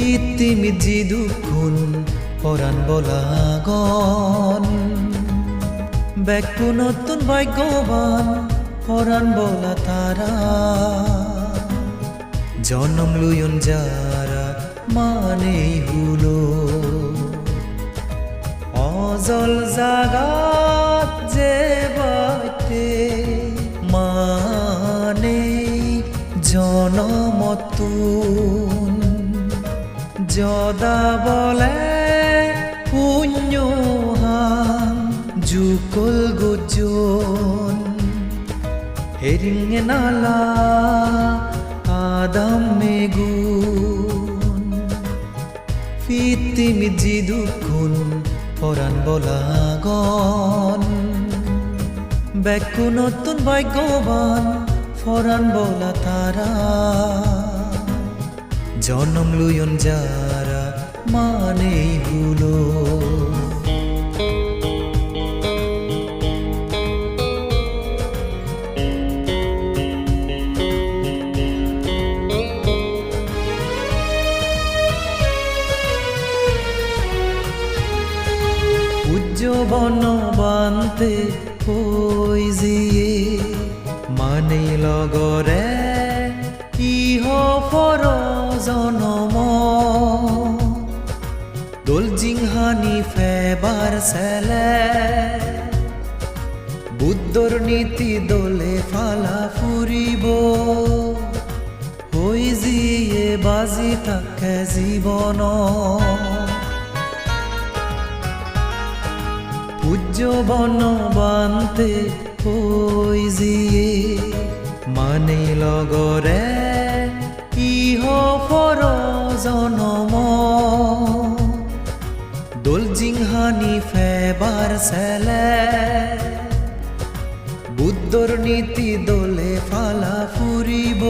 Fitimi jidukun পরাণ বলাগন ব্যাকু নতুন ভাগ্যবান পরাণ বলা তারা জনম লুয়ন যারা মানেই হুলো অজল জাগাত যে বাইতে মানে জনমতুন যদা বলে পুণ্যহান যুকল গুজন হেরিঙে নালা আদম মেগুন ফিতিমি জিদুকুন পরাণ বলাগন ব্যাকু নতুন ভাগ্যবান পরাণ বলা তারা জনম লুয়ন যারা মানেই হুলো উজ্জবন বান্তে হই জিয়ে মানেই লগরে ইহ ফর জনম দোল জিংহানি ফেবার সেলে বুদ্ধর নীতি দোলে ফালা ফুরিব হই জিয়ে বাজি থাকে জীবন উজ্জবন বান্তে হই জিয়ে মানে লগরে ইহ ফর জনম দোল জিংহানি ফেবার সেলে বুদ্ধর নীতি দোলে ফালা ফুরিব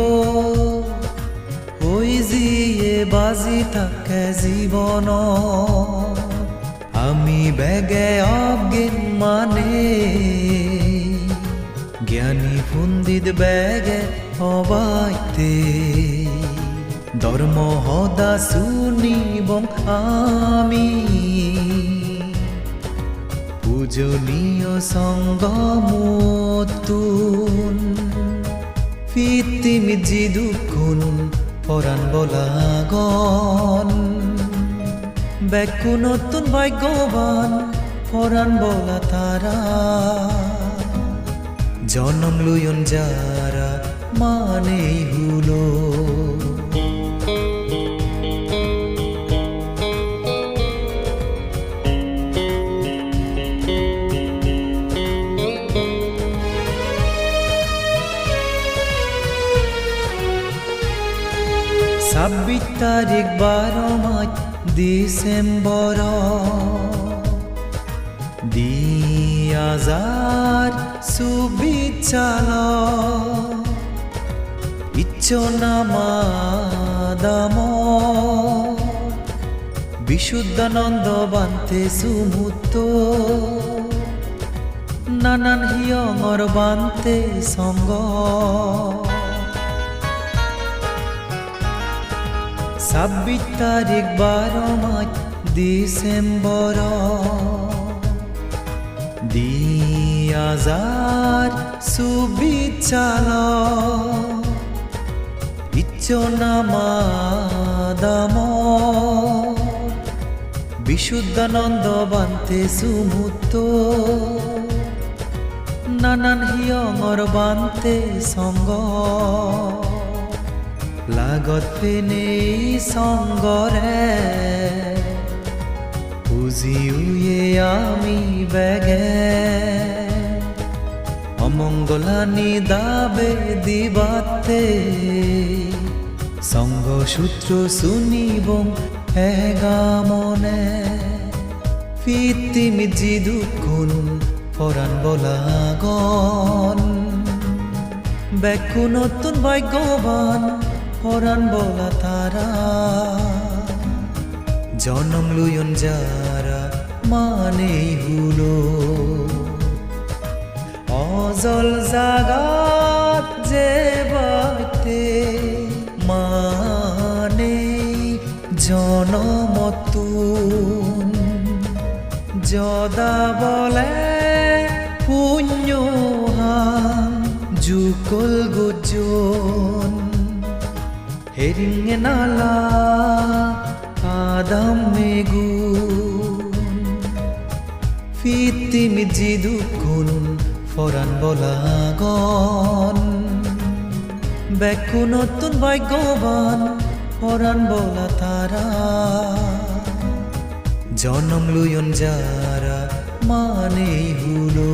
হই জিয়ে বাজি থাকে জীবন আমি বেগে অজ্ঞান মানে জ্ঞানী পণ্ডিত বেগে হবাইতে ধর্ম হদা শুনিবং আমি পূজনীয় সঙ্গমতুন ফিতিমি জিদুকুন পরাণ বলাগন ব্যাকু নতুন ভাগ্যবান পরাণ বলা তারা জনম লুয়ন যারা মানেই হুলো ছাব্বিশ তারিখ 12 মাস ডিসেম্বর 2024 সাল ইচ্ছনামাদাম বিশুদ্ধানন্দ বান্তে সুমুক্ত নানান হিয়ঙর বান্তে সঙ্গ 26 তারিখ 12 মাস ডিসেম্বর 2024 সাল ইচ্ছনামাদাম বিশুদ্ধানন্দ বান্তে সুমুক্ত নানান হিয়ঙর বান্তে সঙ্গ লাগত ফেনে সঙ্গরে বুঝি উয়ে আমি বেগে অমঙ্গলানি দাবে দিবাতে সঙ্গ সূত্র শুনিব এগামনে ফিতিমি জিদুকুন পরাণ বলাগন ব্যাকু নতুন ভাগ্যবান পরাণ বলা তারা জনম লুয়ন যারা মানেই হুলো অজল জাগাত যে বাইতে মানে জন নতুন যদা বলে পুণ্যহান যুকল গুজন হেরিঙে নালা আদাম মেগুন ফিতিমি জিদুকুন ফরান বলাগন বেকু নতুন ভাগ্যবান ফরান বলা তারা জনম লুয়ন যারা মানে হুলো